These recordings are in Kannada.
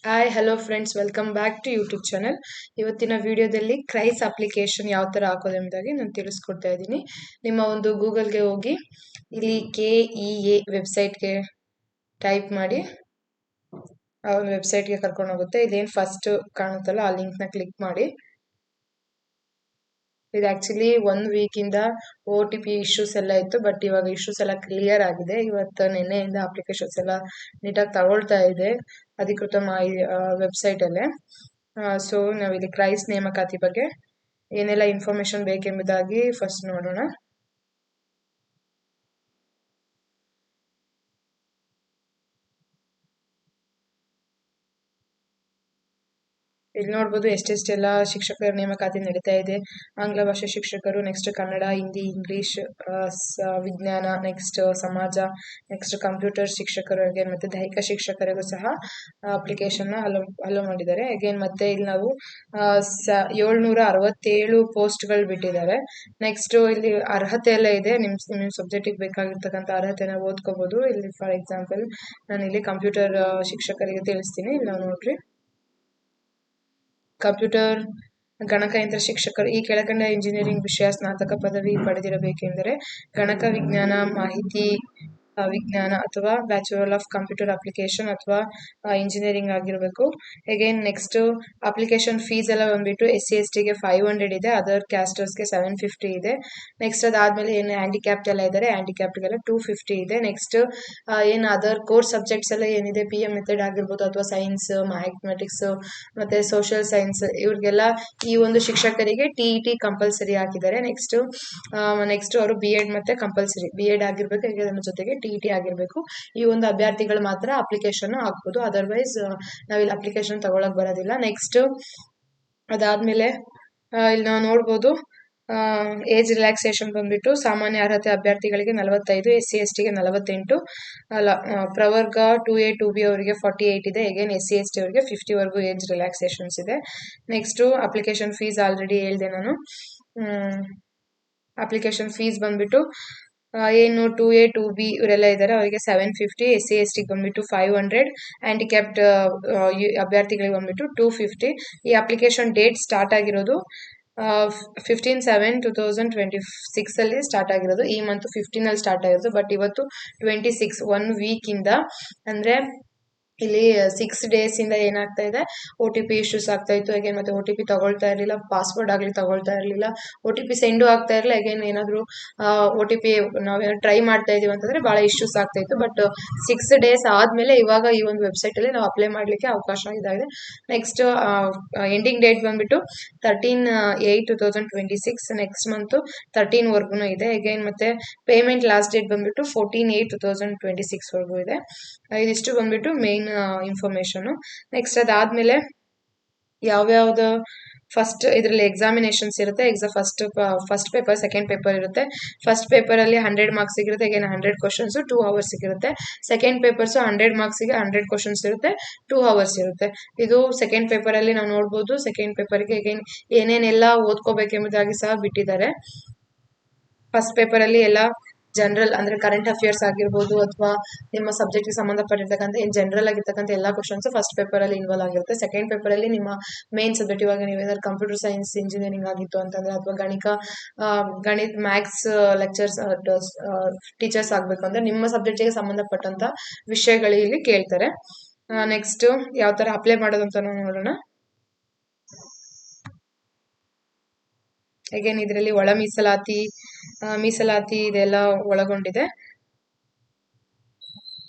Hi hello friends welcome back to YouTube channel. ಇವತ್ತಿನ ವಿಡಿಯೋದಲ್ಲಿ ಕ್ರೈಸ್ ಅಪ್ಲಿಕೇಶನ್ ಯಾವ ಥರ ಹಾಕೋದು ಎಂಬುದಾಗಿ ನಾನು ತಿಳಿಸ್ಕೊಡ್ತಾ ಇದ್ದೀನಿ. ನಿಮ್ಮ ಒಂದು ಗೂಗಲ್ಗೆ ಹೋಗಿ ಇಲ್ಲಿ KEA ವೆಬ್ಸೈಟ್ಗೆ ಟೈಪ್ ಮಾಡಿ ಆ ಒಂದು ವೆಬ್ಸೈಟ್ಗೆ ಕರ್ಕೊಂಡು ಹೋಗುತ್ತೆ. ಇದೇನು ಫಸ್ಟ್ ಕಾಣುತ್ತಲ್ಲ ಆ ಲಿಂಕ್ನ ಕ್ಲಿಕ್ ಮಾಡಿ. ಇದು ಆ್ಯಕ್ಚುಲಿ 1 ವೀಕಿಂದ OTP ಇಶ್ಯೂಸ್ ಎಲ್ಲ ಇತ್ತು, ಬಟ್ ಇವಾಗ ಇಶ್ಯೂಸ್ ಎಲ್ಲ ಕ್ಲಿಯರ್ ಆಗಿದೆ. ಇವತ್ತು ನಿನ್ನೆಯಿಂದ ಅಪ್ಲಿಕೇಶನ್ಸ್ ಎಲ್ಲ ನೀಟಾಗಿ ತಗೊಳ್ತಾ ಇದೆ ಅಧಿಕೃತ ವೆಬ್ಸೈಟಲ್ಲೇ. ಸೊ ನಾವಿಲ್ಲಿ ಕ್ರೈಸ್ ನೇಮಕಾತಿ ಬಗ್ಗೆ ಏನೆಲ್ಲ ಇನ್ಫಾರ್ಮೇಶನ್ ಬೇಕೆಂಬುದಾಗಿ ಫಸ್ಟ್ ನೋಡೋಣ. ಇಲ್ಲಿ ನೋಡ್ಬೋದು ಎಷ್ಟೆಷ್ಟೆಲ್ಲ ಶಿಕ್ಷಕರ ನೇಮಕಾತಿ ನಡೀತಾ ಇದೆ. ಆಂಗ್ಲ ಭಾಷೆ ಶಿಕ್ಷಕರು, ನೆಕ್ಸ್ಟ್ ಕನ್ನಡ, ಹಿಂದಿ, ಇಂಗ್ಲಿಷ್, ವಿಜ್ಞಾನ, ನೆಕ್ಸ್ಟ್ ಸಮಾಜ, ನೆಕ್ಸ್ಟ್ ಕಂಪ್ಯೂಟರ್ ಶಿಕ್ಷಕರಿಗೆ ಮತ್ತೆ ದೈಹಿಕ ಶಿಕ್ಷಕರಿಗೂ ಸಹ ಅಪ್ಲಿಕೇಶನ್ ಅಲೋ ಮಾಡಿದ್ದಾರೆ. ಅಗೇನ್ ಮತ್ತೆ ಇಲ್ಲಿ ನಾವು 767 ಪೋಸ್ಟ್ಗಳು ಬಿಟ್ಟಿದ್ದಾರೆ. ನೆಕ್ಸ್ಟ್ ಇಲ್ಲಿ ಅರ್ಹತೆ ಎಲ್ಲ ಇದೆ. ನಿಮ್ಮ ಸಬ್ಜೆಕ್ಟಿಗೆ ಬೇಕಾಗಿರ್ತಕ್ಕಂಥ ಅರ್ಹತೆನ ಓದ್ಕೋಬಹುದು. ಇಲ್ಲಿ ಫಾರ್ ಎಕ್ಸಾಂಪಲ್ ನಾನು ಇಲ್ಲಿ ಕಂಪ್ಯೂಟರ್ ಶಿಕ್ಷಕರಿಗೆ ತಿಳಿಸ್ತೀನಿ. ಇಲ್ಲಿ ನಾವು ನೋಡ್ರಿ, ಕಂಪ್ಯೂಟರ್ ಗಣಕಯಂತ್ರ ಶಿಕ್ಷಕರು ಈ ಕೆಳಕಂಡ ಇಂಜಿನಿಯರಿಂಗ್ ವಿಷಯ ಸ್ನಾತಕ ಪದವಿ ಪಡೆದಿರಬೇಕೆಂದರೆ ಗಣಕ ವಿಜ್ಞಾನ, ಮಾಹಿತಿ ವಿಜ್ಞಾನ ಅಥವಾ ಬ್ಯಾಚುಲರ್ ಆಫ್ ಕಂಪ್ಯೂಟರ್ ಅಪ್ಲಿಕೇಶನ್ ಅಥವಾ ಇಂಜಿನಿಯರಿಂಗ್ ಆಗಿರಬೇಕು. ಅಗೇನ್ ನೆಕ್ಸ್ಟ್ ಅಪ್ಲಿಕೇಶನ್ ಫೀಸ್ ಎಲ್ಲ ಬಂದ್ಬಿಟ್ಟು SC/STಗೆ 500 ಇದೆ, ಅದರ್ ಕ್ಯಾಸ್ಟರ್ಸ್ಗೆ 750 ಇದೆ. ನೆಕ್ಸ್ಟ್ ಅದಾದ್ಮೇಲೆ ಏನು ಹ್ಯಾಂಡಿಕ್ಯಾಪ್ಟ್ ಎಲ್ಲ ಇದ್ದಾರೆ, ಹ್ಯಾಂಡಿಕ್ಯಾಪ್ಟ್ಗೆಲ್ಲ 250 ಇದೆ. ನೆಕ್ಸ್ಟ್ ಏನು ಅದರ್ ಕೋರ್ಸ್ ಸಬ್ಜೆಕ್ಟ್ಸ್ ಎಲ್ಲ ಏನಿದೆ, PM ಮೆಥಡ್ ಆಗಿರ್ಬೋದು ಅಥವಾ ಸೈನ್ಸ್, ಮ್ಯಾಥಮೆಟಿಕ್ಸ್ ಮತ್ತೆ ಸೋಷಿಯಲ್ ಸೈನ್ಸ್, ಇವ್ರಿಗೆಲ್ಲ ಈ ಒಂದು ಶಿಕ್ಷಕರಿಗೆ TET ಕಂಪಲ್ಸರಿ ಹಾಕಿದ್ದಾರೆ. ನೆಕ್ಸ್ಟ್ ಅವರು BEd ಮತ್ತೆ ಕಂಪಲ್ಸರಿ BEd ಆಗಿರ್ಬೇಕು, ಅದರ ಜೊತೆಗೆ TET ಆಗಿರ್ಬೇಕು. ಈ ಒಂದು ಅಭ್ಯರ್ಥಿಗಳು ಮಾತ್ರ ಅಪ್ಲಿಕೇಶನ್ ಹಾಕ್ಬೋದು, ಅದರ್ವೈಸ್ ನಾವಿಲ್ಲಿ ಅಪ್ಲಿಕೇಶನ್ ತಗೊಳಕ್ ಬರೋದಿಲ್ಲ. ನೆಕ್ಸ್ಟ್ ಅದಾದ್ಮೇಲೆ ಇಲ್ಲಿ ನಾವು ನೋಡ್ಬೋದು ಏಜ್ ರಿಲ್ಯಾಕ್ಸೇಷನ್ ಬಂದ್ಬಿಟ್ಟು ಸಾಮಾನ್ಯ ಅರ್ಹತೆ ಅಭ್ಯರ್ಥಿಗಳಿಗೆ 45, SC/STಗೆ 48, ಪ್ರವರ್ಗ 2A 2B ಅವರಿಗೆ 48 ಇದೆ. ಅಗೇನ್ SC/ST ಅವರಿಗೆ 50 ವರೆಗೂ ಏಜ್ ರಿಲ್ಯಾಕ್ಸೇಷನ್ಸ್ ಇದೆ. ನೆಕ್ಸ್ಟ್ ಅಪ್ಲಿಕೇಶನ್ ಫೀಸ್ ಆಲ್ರೆಡಿ ಹೇಳಿದೆ ನಾನು. ಅಪ್ಲಿಕೇಶನ್ ಫೀಸ್ ಬಂದ್ಬಿಟ್ಟು ಏನು 2A 2B ಇವರೆಲ್ಲ ಇದ್ದಾರೆ ಅವರಿಗೆ 750, SC/STಗೆ ಬಂದ್ಬಿಟ್ಟು 500, ಹ್ಯಾಂಡಿಕ್ಯಾಪ್ಟ್ ಅಭ್ಯರ್ಥಿಗಳಿಗೆ ಬಂದ್ಬಿಟ್ಟು 250. ಈ ಅಪ್ಲಿಕೇಶನ್ ಡೇಟ್ ಸ್ಟಾರ್ಟ್ ಆಗಿರೋದು 15/7/2026 ಅಲ್ಲಿ ಸ್ಟಾರ್ಟ್ ಆಗಿರೋದು. ಈ ಮಂತ್ 15 ಅಲ್ಲಿ ಸ್ಟಾರ್ಟ್ ಆಗಿರೋದು, ಬಟ್ ಇವತ್ತು 26 1 ವೀಕಿಂದ ಅಂದ್ರೆ ಇಲ್ಲಿ 6 days ಇಂದ ಏನಾಗ್ತಾ ಇದೆ, OTP ಇಶ್ಯೂಸ್ ಆಗ್ತಾ ಇತ್ತು. ಅಗೇನ್ ಮತ್ತೆ OTP ತಗೊಳ್ತಾ ಇರಲಿಲ್ಲ, ಪಾಸ್ವರ್ಡ್ ಆಗ್ಲಿ ತಗೊಳ್ತಾ ಇರಲಿಲ್ಲ, OTP ಸೆಂಡು ಆಗ್ತಾ ಇರಲಿಲ್ಲ. ಅಗೇನ್ ಏನಾದ್ರು OTP ನಾವೇನೋ ಟ್ರೈ ಮಾಡ್ತಾ ಇದೀವಿ ಅಂತಂದ್ರೆ ಬಹಳ ಇಶ್ಯೂಸ್ ಆಗ್ತಾ ಇತ್ತು. ಬಟ್ 6 days ಆದ್ಮೇಲೆ ಇವಾಗ ಈ ಒಂದು ವೆಬ್ಸೈಟ್ ಅಲ್ಲಿ ನಾವು ಅಪ್ಲೈ ಮಾಡ್ಲಿಕ್ಕೆ ಅವಕಾಶ ಇದಾಗಿದೆ. ನೆಕ್ಸ್ಟ್ ಎಂಡಿಂಗ್ ಡೇಟ್ ಬಂದ್ಬಿಟ್ಟು 13/8/2026, ನೆಕ್ಸ್ಟ್ ಮಂತ್ 13 ವರ್ಗು ಇದೆ. ಅಗೇನ್ ಮತ್ತೆ ಪೇಮೆಂಟ್ ಲಾಸ್ಟ್ ಡೇಟ್ ಬಂದ್ಬಿಟ್ಟು 14/8/2026 ವರ್ಗೂ ಇದೆ. ಇದಿಷ್ಟು ಬಂದ್ಬಿಟ್ಟು ಮೇನ್ ಇನ್ಫಾರ್ಮೇಶನ್. ನೆಕ್ಸ್ಟ್ ಅದಾದ್ಮೇಲೆ ಯಾವ್ಯಾವ್ದು ಫಸ್ಟ್ ಇದರಲ್ಲಿ ಎಕ್ಸಾಮಿನೇಷನ್ಸ್ ಇರುತ್ತೆ. ಫಸ್ಟ್ ಪೇಪರ್, ಸೆಕೆಂಡ್ ಪೇಪರ್ ಇರುತ್ತೆ. ಫಸ್ಟ್ ಪೇಪರ್ ಅಲ್ಲಿ 100 ಮಾರ್ಕ್ಸ್ ಇರುತ್ತೆ. ಅಗೇನ್ 100 ಕ್ವಶನ್ಸ್ 2 ಅವರ್ಸ್ ಇರುತ್ತೆ. ಸೆಕೆಂಡ್ ಪೇಪರ್ಸ್ 100 ಮಾರ್ಕ್ಸ್ಗೆ 100 ಕ್ವಶನ್ಸ್ ಇರುತ್ತೆ, 2 ಅವರ್ಸ್ ಇರುತ್ತೆ. ಇದು ಸೆಕೆಂಡ್ ಪೇಪರ್ ಅಲ್ಲಿ ನಾವು ನೋಡ್ಬೋದು. ಸೆಕೆಂಡ್ ಪೇಪರ್ಗೆ ಅಗೇನ್ ಏನೇನೆಲ್ಲ ಓದ್ಕೋಬೇಕೆಂಬುದಾಗಿ ಸಹ ಬಿಟ್ಟಿದ್ದಾರೆ. ಫಸ್ಟ್ ಪೇಪರ್ ಅಲ್ಲಿ ಎಲ್ಲ ಜನರಲ್ ಅಂದ್ರೆ ಕರೆಂಟ್ ಅಫೇರ್ಸ್ ಆಗಿರ್ಬೋದು ಅಥವಾ ನಿಮ್ಮ ಸಬ್ಜೆಕ್ಟ್ಗೆ ಸಂಬಂಧಪಟ್ಟಿರ್ತಕ್ಕಂಥ ಏನು ಜನರಲ್ ಆಗಿರ್ತಕ್ಕಂಥ ಎಲ್ಲ ಕ್ವಶನ್ಸ್ ಫಸ್ಟ್ ಪೇಪರ್ ಅಲ್ಲಿ ಇನ್ವಾಲ್ವ್ ಆಗಿರುತ್ತೆ. ಸೆಕೆಂಡ್ ಪೇಪರ್ ಅಲ್ಲಿ ನಿಮ್ಮ ಮೇನ್ ಸಬ್ಜೆಕ್ಟ್, ಇವಾಗ ನೀವು ಏನಾದ್ರು ಕಂಪ್ಯೂಟರ್ ಸೈನ್ಸ್ ಇಂಜಿನಿಯರಿಂಗ್ ಆಗಿತ್ತು ಅಂತಂದ್ರೆ ಅಥವಾ ಗಣಿತ ಮ್ಯಾಥ್ಸ್ ಲೆಕ್ಚರ್ಸ್ ಟೀಚರ್ಸ್ ಆಗ್ಬೇಕು ಅಂದ್ರೆ ನಿಮ್ಮ ಸಬ್ಜೆಕ್ಟ್ಗೆ ಸಂಬಂಧಪಟ್ಟಂತ ವಿಷಯಗಳು ಇಲ್ಲಿ ಕೇಳ್ತಾರೆ. ನೆಕ್ಸ್ಟ್ ಯಾವ ತರ ಅಪ್ಲೈ ಮಾಡೋದು ಅಂತ ನೋಡೋಣ. ಅಗೇನ್ ಇದರಲ್ಲಿ ಒಳ ಮೀಸಲಾತಿ ಇದೆಲ್ಲ ಒಳಗೊಂಡಿದೆ.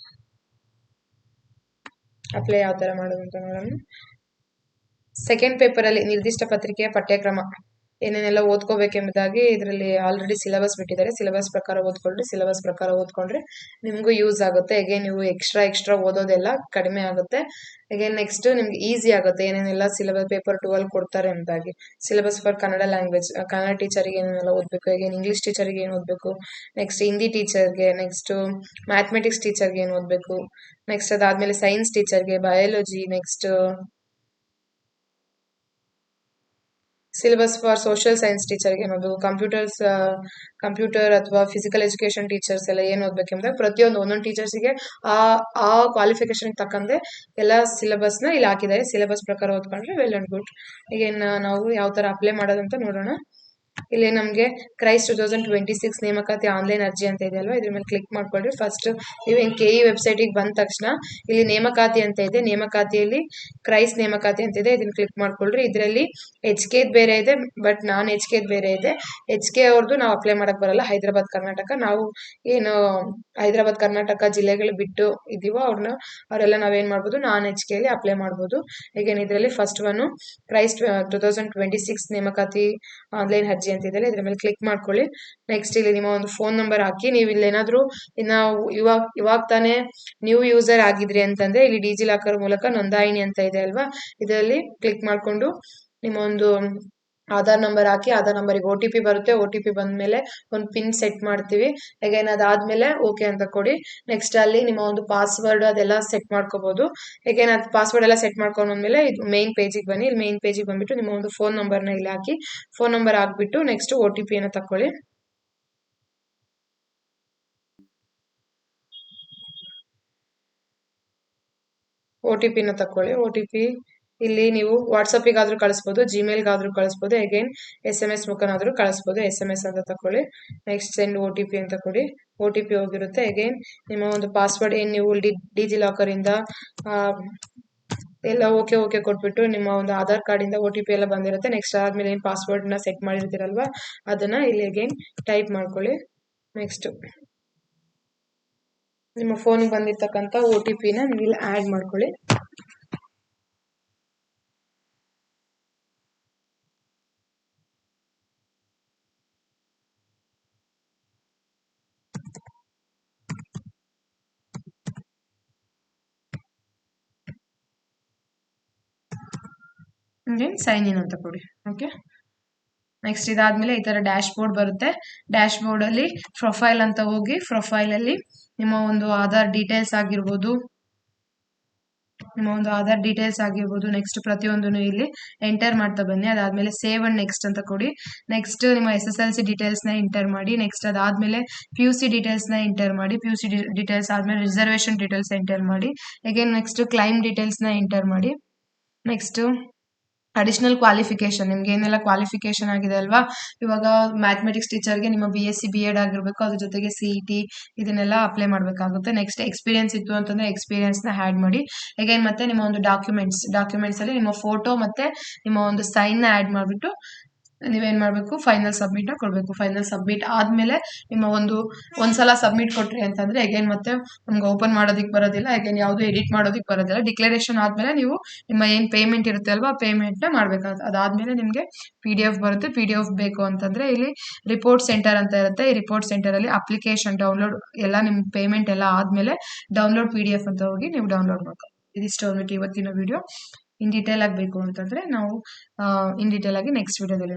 ಅಪ್ಲೈ ಯಾವ ತರ ಮಾಡೋದು ಅಂತ ನೋಡೋಣ. ಸೆಕೆಂಡ್ ಪೇಪರ್ ಅಲ್ಲಿ ನಿರ್ದಿಷ್ಟ ಪತ್ರಿಕೆಯ ಪಠ್ಯಕ್ರಮ ಏನೇನೆಲ್ಲ ಓದ್ಕೋಬೇಕೆಂಬುದಾಗಿ ಇದರಲ್ಲಿ ಆಲ್ರೆಡಿ ಸಿಲೆಬಸ್ ಬಿಟ್ಟಿದ್ದಾರೆ. ಸಿಲೆಬಸ್ ಪ್ರಕಾರ ಓದ್ಕೊಂಡ್ರೆ ನಿಮ್ಗೂ ಯೂಸ್ ಆಗುತ್ತೆ. ಅಗೇನ್ ನೀವು ಎಕ್ಸ್ಟ್ರಾ ಓದೋದೆಲ್ಲ ಕಡಿಮೆ ಆಗುತ್ತೆ. ಅಗೇನ್ ನೆಕ್ಸ್ಟ್ ನಿಮ್ಗೆ ಈಸಿ ಆಗುತ್ತೆ ಏನೇನೆಲ್ಲ ಸಿಲೆಬಸ್ ಪೇಪರ್ 2 ಅಲ್ಲಿ ಕೊಡ್ತಾರೆ ಎಂಬುದಾಗಿ. Syllabus for Kannada language, Kannada ಟೀಚರ್ಗೆ ಏನೇನೆಲ್ಲ ಓದಬೇಕು, ಅಗೇನ್ ಇಂಗ್ಲಿಷ್ ಟೀಚರ್ಗೆ ಏನು ಓದಬೇಕು, ನೆಕ್ಸ್ಟ್ ಹಿಂದಿ ಟೀಚರ್ಗೆ, ನೆಕ್ಸ್ಟ್ ಮ್ಯಾಥಮೆಟಿಕ್ಸ್ ಟೀಚರ್ಗೆ ಏನು ಓದಬೇಕು, ನೆಕ್ಸ್ಟ್ ಅದಾದ್ಮೇಲೆ ಸೈನ್ಸ್ ಟೀಚರ್ಗೆ, biology, next syllabus for social science ಟೀಚರ್ಗೆ ಏನು ಓದಬೇಕು, ಕಂಪ್ಯೂಟರ್ ಅಥವಾ ಫಿಸಿಕಲ್ ಎಜುಕೇಶನ್ ಟೀಚರ್ಸ್ ಎಲ್ಲ ಏನು ಓದ್ಬೇಕೆಂದ್ರೆ ಪ್ರತಿಯೊಂದು ಒಂದೊಂದು ಟೀಚರ್ಸಿಗೆ ಆ ಆ ಕ್ವಾಲಿಫಿಕೇಶನ್ ತಕ್ಕಂತೆ ಎಲ್ಲ ಸಿಲೆಬಸ್ನ ಇಲ್ಲಿ ಹಾಕಿದ್ದಾರೆ. ಸಿಲೆಬಸ್ ಪ್ರಕಾರ ಓದ್ಕೊಂಡ್ರೆ ವೆಲ್ ಅಂಡ್ ಗುಡ್. ಈಗ ನಾವು ಯಾವ ತರ ಅಪ್ಲೈ ಮಾಡೋದಂತ ನೋಡೋಣ. ಇಲ್ಲಿ ನಮಗೆ ಕ್ರೈಸ್ಟ್ 2026 ನೇಮಕಾತಿ ಆನ್ಲೈನ್ ಅರ್ಜಿ ಅಂತ ಇದೆ ಅಲ್ವಾ, ಇದ್ರ ಮೇಲೆ ಕ್ಲಿಕ್ ಮಾಡ್ಕೊಳ್ರಿ. ಫಸ್ಟ್ ನೀವು KE ವೆಬ್ಸೈಟಿಗೆ ಬಂದ ತಕ್ಷಣ ಇಲ್ಲಿ ನೇಮಕಾತಿ ಅಂತ ಇದೆ, ನೇಮಕಾತಿಯಲ್ಲಿ ಕ್ರೈಸ್ಟ್ ನೇಮಕಾತಿ ಅಂತ ಇದೆ, ಇದನ್ನ ಕ್ಲಿಕ್ ಮಾಡ್ಕೊಳ್ರಿ. ಇದರಲ್ಲಿ HK ಬೇರೆ ಇದೆ, ಬಟ್ ನಾನ್ HK ಬೇರೆ ಇದೆ. HK ಅವ್ರದ್ದು ನಾವು ಅಪ್ಲೈ ಮಾಡಕ್ ಬರಲ್ಲ, ಹೈದರಾಬಾದ್ ಕರ್ನಾಟಕ. ನಾವು ಏನು ಹೈದರಾಬಾದ್ ಕರ್ನಾಟಕ ಜಿಲ್ಲೆಗಳು ಬಿಟ್ಟು ಇದೀವೋ ಅವರೆಲ್ಲ ನಾವೇನ್ ಮಾಡ್ಬೋದು, ನಾನ್ HK ಅಲ್ಲಿ ಅಪ್ಲೈ ಮಾಡ್ಬೋದು. ಈಗ ಇದರಲ್ಲಿ ಫಸ್ಟ್ ಒನ್ ಕ್ರೈಸ್ಟ್ 2026 ನೇಮಕಾತಿ ಆನ್ಲೈನ್ ಅರ್ಜಿ ಅಂತಿದ್ದಾರೆ, ಇದ್ರ ಮೇಲೆ ಕ್ಲಿಕ್ ಮಾಡ್ಕೊಳ್ಳಿ. ನೆಕ್ಸ್ಟ್ ಇಲ್ಲಿ ನಿಮ್ಮ ಒಂದು ಫೋನ್ ನಂಬರ್ ಹಾಕಿ. ನೀವು ಇಲ್ಲಿ ಏನಾದ್ರು ಇವಾಗ ತಾನೇ ನ್ಯೂ ಯೂಸರ್ ಆಗಿದ್ರಿ ಅಂತಂದ್ರೆ ಇಲ್ಲಿ ಡಿಜಿಲಾಕರ್ ಮೂಲಕ ನೋಂದಾಯಿನಿ ಅಂತ ಇದೆ ಅಲ್ವಾ, ಇದರಲ್ಲಿ ಕ್ಲಿಕ್ ಮಾಡ್ಕೊಂಡು ನಿಮ್ಮ ಒಂದು ಆಧಾರ್ ನಂಬರ್ ಹಾಕಿ. ಆಧಾರ್ ನಂಬರ್ಗೆ OTP ಬರುತ್ತೆ, OTP ಬಂದ್ಮೇಲೆ ಒಂದು ಪಿನ್ ಸೆಟ್ ಮಾಡ್ತೀವಿ. ಅಗೇನ್ ಅದಾದ್ಮೇಲೆ ಓಕೆ ಅಂತ ಕೊಡಿ. ನೆಕ್ಸ್ಟ್ ಅಲ್ಲಿ ನಿಮ್ಮ ಒಂದು ಪಾಸ್ವರ್ಡ್ ಅದೆಲ್ಲ ಸೆಟ್ ಮಾಡ್ಕೋಬಹುದು. ಅಗೇನ್ ಅದು ಪಾಸ್ವರ್ಡ್ ಎಲ್ಲ ಸೆಟ್ ಮಾಡ್ಕೊಂಡ್ಮೇಲೆ ಇದು ಮೇನ್ ಪೇಜಿಗೆ ಬನ್ನಿ. ಇಲ್ಲಿ ಮೇನ್ ಪೇಜಿಗೆ ಬಂದ್ಬಿಟ್ಟು ನಿಮ್ಮ ಒಂದು ಫೋನ್ ನಂಬರ್ನ ಇಲ್ಲಿ ಹಾಕಿ. ಫೋನ್ ನಂಬರ್ ಹಾಕ್ಬಿಟ್ಟು ನೆಕ್ಸ್ಟ್ OTP ಅನ್ನ ತಕೊಳ್ಳಿ. OTP ತಕೊಳ್ಳಿ. OTP ಇಲ್ಲಿ ನೀವು ವಾಟ್ಸಪ್ಗಾದ್ರೂ ಕಳಿಸ್ಬೋದು, ಜಿಮೇಲ್ಗಾದ್ರೂ ಕಳಿಸ್ಬೋದು, ಅಗೇನ್ SMS ಮುಖಾನಾದ್ರೂ ಕಳಿಸ್ಬೋದು. SMS ಅಂತ ತಕೊಳ್ಳಿ. ನೆಕ್ಸ್ಟ್ ಸೆಂಡ್ OTP ಅಂತ ಕೊಡಿ. OTP ಹೋಗಿರುತ್ತೆ. ಅಗೇನ್ ನಿಮ್ಮ ಒಂದು ಪಾಸ್ವರ್ಡ್ ಏನ್ ನೀವು ಡಿಜಿಲಾಕರ್ ಇಂದ ಎಲ್ಲ ಓಕೆ ಕೊಟ್ಬಿಟ್ಟು ನಿಮ್ಮ ಒಂದು ಆಧಾರ್ ಕಾರ್ಡ್ ಇಂದ OTP ಎಲ್ಲ ಬಂದಿರುತ್ತೆ. ನೆಕ್ಸ್ಟ್ ಆದ್ಮೇಲೆ ಏನ್ ಪಾಸ್ವರ್ಡ್ ನ ಸೆಟ್ ಮಾಡಿರ್ತೀರಲ್ವಾ ಅದನ್ನ ಇಲ್ಲಿ ಅಗೇನ್ ಟೈಪ್ ಮಾಡ್ಕೊಳ್ಳಿ. ನೆಕ್ಸ್ಟ್ ನಿಮ್ಮ ಫೋನ್ ಬಂದಿರ್ತಕ್ಕಂಥ OTP ನ ಇಲ್ಲಿ ಆಡ್ ಮಾಡ್ಕೊಳ್ಳಿ. ಸೈನ್ ಇನ್ ಅಂತ ಕೊಡಿ. ಓಕೆ, ನೆಕ್ಸ್ಟ್ ಇದಾದ್ಮೇಲೆ ಈ ತರ ಡ್ಯಾಶ್ ಬೋರ್ಡ್ ಬರುತ್ತೆ. ಡ್ಯಾಶ್ ಬೋರ್ಡ್ ಅಲ್ಲಿ ಪ್ರೊಫೈಲ್ ಅಂತ ಹೋಗಿ, ಪ್ರೊಫೈಲ್ ಅಲ್ಲಿ ನಿಮ್ಮ ಒಂದು ಆಧಾರ್ ಡೀಟೇಲ್ಸ್ ಆಗಿರ್ಬೋದು, ನೆಕ್ಸ್ಟ್ ಪ್ರತಿಯೊಂದನ್ನು ಇಲ್ಲಿ ಎಂಟರ್ ಮಾಡ್ತಾ ಬನ್ನಿ. ಅದಾದ್ಮೇಲೆ ಸೇವ್ ಅಂಡ್ ನೆಕ್ಸ್ಟ್ ಅಂತ ಕೊಡಿ. ನೆಕ್ಸ್ಟ್ ನಿಮ್ಮ SSLC ಡೀಟೇಲ್ಸ್ ನ ಎಂಟರ್ ಮಾಡಿ. ನೆಕ್ಸ್ಟ್ ಅದಾದ್ಮೇಲೆ PUC ಡೀಟೇಲ್ಸ್ ನ ಎಂಟರ್ ಮಾಡಿ. PUC ಡೀಟೇಲ್ಸ್ ಆದ್ಮೇಲೆ ರಿಸರ್ವೇಶನ್ ಡೀಟೇಲ್ಸ್ ಎಂಟರ್ ಮಾಡಿ. ಅಗೇನ್ ನೆಕ್ಸ್ಟ್ ಕ್ಲೈಮ್ ಡೀಟೇಲ್ಸ್ ನ ಎಂಟರ್ ಮಾಡಿ. ನೆಕ್ಸ್ಟ್ ಅಡಿಷನಲ್ ಕ್ವಾಲಿಫಿಕೇಶನ್, ನಿಮ್ಗೆ ಏನೆಲ್ಲ ಕ್ವಾಲಿಫಿಕೇಶನ್ ಆಗಿದೆ ಅಲ್ವಾ, ಇವಾಗ ಮ್ಯಾಥಮೆಟಿಕ್ಸ್ ಟೀಚರ್ಗೆ ನಿಮ್ಮ BSc B.Ed ಆಗಿರ್ಬೇಕು, ಅದ್ರ ಜೊತೆಗೆ CET ಇದನ್ನೆಲ್ಲ ಅಪ್ಲೈ ಮಾಡ್ಬೇಕಾಗುತ್ತೆ. ನೆಕ್ಸ್ಟ್ ಎಕ್ಸ್ಪೀರಿಯನ್ಸ್ ಇತ್ತು ಅಂತಂದ್ರೆ ಎಕ್ಸ್ಪೀರಿಯನ್ಸ್ ನ ಆಡ್ ಮಾಡಿ. ಅಗೇನ್ ಮತ್ತೆ ನಿಮ್ಮ ಒಂದು ಡಾಕ್ಯುಮೆಂಟ್ಸ್ ಅಲ್ಲಿ ನಿಮ್ಮ ಫೋಟೋ ಮತ್ತೆ ನಿಮ್ಮ ಒಂದು ಸೈನ್ ನ ಆಡ್ ಮಾಡ್ಬಿಟ್ಟು ನೀವೇನ್ ಮಾಡ್ಬೇಕು, ಫೈನಲ್ ಸಬ್ಮಿಟ್ ನ ಕೊಡ್ಬೇಕು. ಫೈನಲ್ ಸಬ್ಮಿಟ್ ಆದ್ಮೇಲೆ ನಿಮ್ಮ ಒಂದ್ಸಲ ಸಬ್ಮಿಟ್ ಕೊಟ್ರಿ ಅಂತಂದ್ರೆ ಅಗೇನ್ ಮತ್ತೆ ನಮ್ಗೆ ಓಪನ್ ಮಾಡೋದಿಕ್ ಬರೋದಿಲ್ಲ, ಅಗೇನ್ ಯಾವ್ದು ಎಡಿಟ್ ಮಾಡೋದಿಕ್ ಬರೋದಿಲ್ಲ. ಡಿಕ್ಲರೇಷನ್ ಆದ್ಮೇಲೆ ನೀವು ನಿಮ್ಮ ಏನ್ ಪೇಮೆಂಟ್ ಇರುತ್ತೆ ಅಲ್ವಾ, ಪೇಮೆಂಟ್ ನ ಮಾಡ್ಬೇಕಾಗುತ್ತೆ. ಅದಾದ್ಮೇಲೆ ನಿಮ್ಗೆ PDF ಬರುತ್ತೆ. PDF ಬೇಕು ಅಂತಂದ್ರೆ ಇಲ್ಲಿ ರಿಪೋರ್ಟ್ ಸೆಂಟರ್ ಅಂತ ಇರುತ್ತೆ. ಈ ರಿಪೋರ್ಟ್ ಸೆಂಟರ್ ಅಲ್ಲಿ ಅಪ್ಲಿಕೇಶನ್ ಡೌನ್ಲೋಡ್ ಎಲ್ಲ ನಿಮ್ ಪೇಮೆಂಟ್ ಎಲ್ಲ ಆದ್ಮೇಲೆ ಡೌನ್ಲೋಡ್ PDF ಅಂತ ಹೋಗಿ ನೀವು ಡೌನ್ಲೋಡ್ ಮಾಡ್ಕೊಳ್ಳಿ. ಇದಿಷ್ಟು ಇವತ್ತಿನ ವಿಡಿಯೋ. ಇನ್ ಡೀಟೇಲ್ ಆಗಿ ಬೇಕು ಅಂತಂದ್ರೆ ನಾವು ಇನ್ ಡೀಟೇಲ್ ಆಗಿ ನೆಕ್ಸ್ಟ್ ವಿಡಿಯೋದಲ್ಲಿ